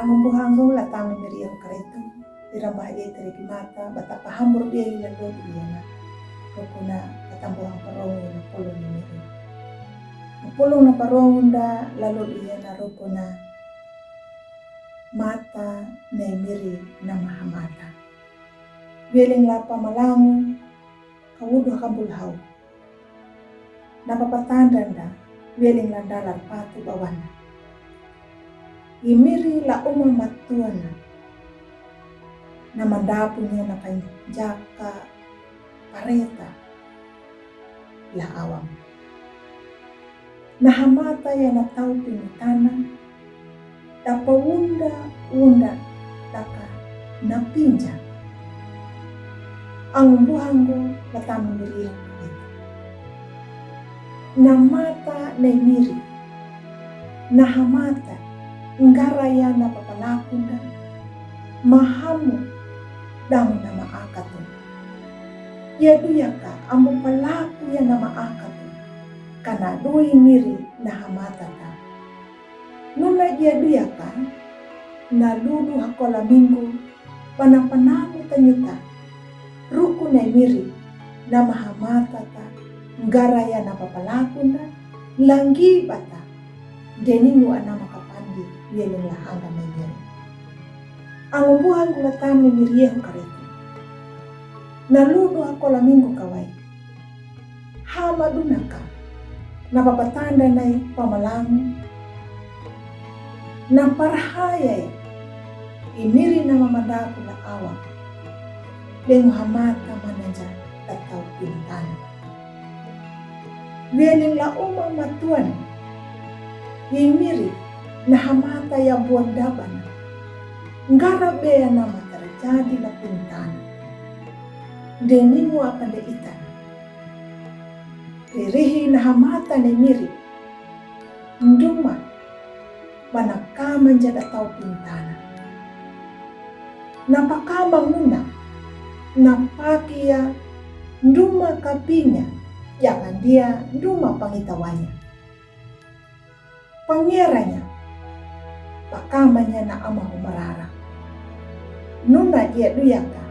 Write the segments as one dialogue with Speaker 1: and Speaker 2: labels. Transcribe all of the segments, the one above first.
Speaker 1: Angumbuhango latang miriam karetu dirambah ia teriki mata batapa hambur dia ila dodu yana rukuna katambuhang parong ina pulung ni miri pulung na parong da lalu ia na rukuna mata na miri na mahamata beling lapa malangu kawudu kambulhau napapatandanda beling landalar patu bawana imiri la uma matuana na mandapunya na kanjaka pareta la awam na hamata ya na tau pinitana dapa unda daka na pinja ang buhango latamu miriam na mata na miri na hamata ngaraya na papalakunda mahamu damu na maakatu yaduyaka ambo palaku ya na maakatu kana dui miri na hamatata nuna yaduyaka na lulu hakola minggu panapanamu tanyuta ruku na miri na mahamatata ngaraya na papalakunda langgi bata deningu anama kapandi yeleng lahanga menjere ang buhan gulatam ni miriam karetu naludo ako laminggo kaway hamadunaka napapatanda na pamalangu na parhaya imiri na mamadaku na awa lengo hamata manaja tataw pintana weling la umang matuan imiri na hamata ya buwan daban ngarabe na matarajadi na pintana denimu akan deitan ririhi na hamata na miri nduma manakaman jada tau pintana napakamang muna napakia nduma kapinya jangan dia nduma pangitawanya pangiranya pakamanya na ama humarara nuna dia duyaka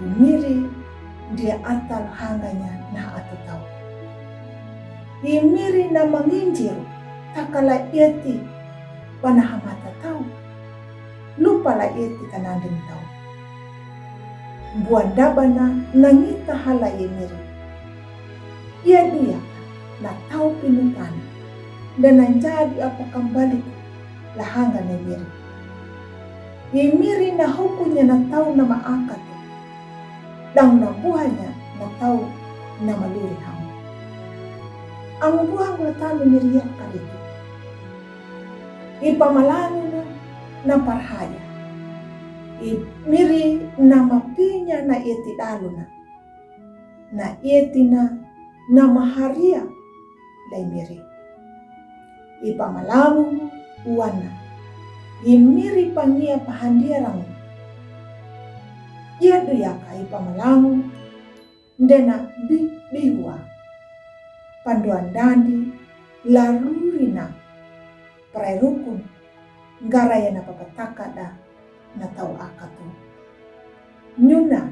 Speaker 1: imiri dia atal hanganya na atatau imiri na manginjir takala ieti panahamata tau lupa la ieti kananding tau buanda bana nangita hala imiri ia duyaka na tau pinutana dan nanjadi apa kembali lahanga na miri imiri na hukunya na tau na maakat dang na buhanya na tau na maluri hamu ang buhang na talo miriam kalito ipamalango na parhaya imiri na mapinya na iti dalo na iti na maharia lay miri ipamalango uwana imiri pangia pahandirang ia duyaka ipamalango ndena biwa panduan dandi larurina prairukun garaya na papatakada na tau akatu nyuna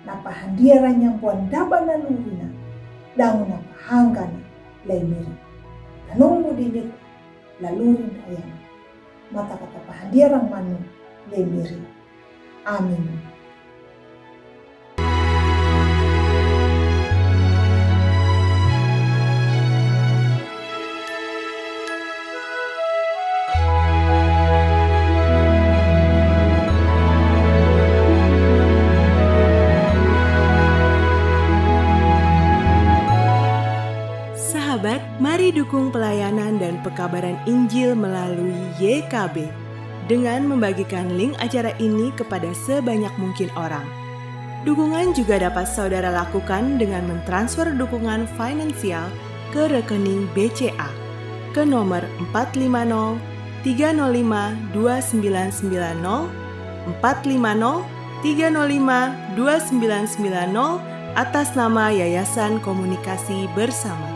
Speaker 1: na pahandirang yang buan daba na lurina dangu na pahangana lay miri tanungmu dinit lalurin ayan mata kata pahandirang manu lay miri amin.
Speaker 2: Sahabat, mari dukung pelayanan dan pekabaran Injil melalui YKB dengan membagikan link acara ini kepada sebanyak mungkin orang. Dukungan juga dapat saudara lakukan dengan mentransfer dukungan finansial ke rekening BCA ke nomor 450 305 2990 450 305 2990 atas nama Yayasan Komunikasi Bersama.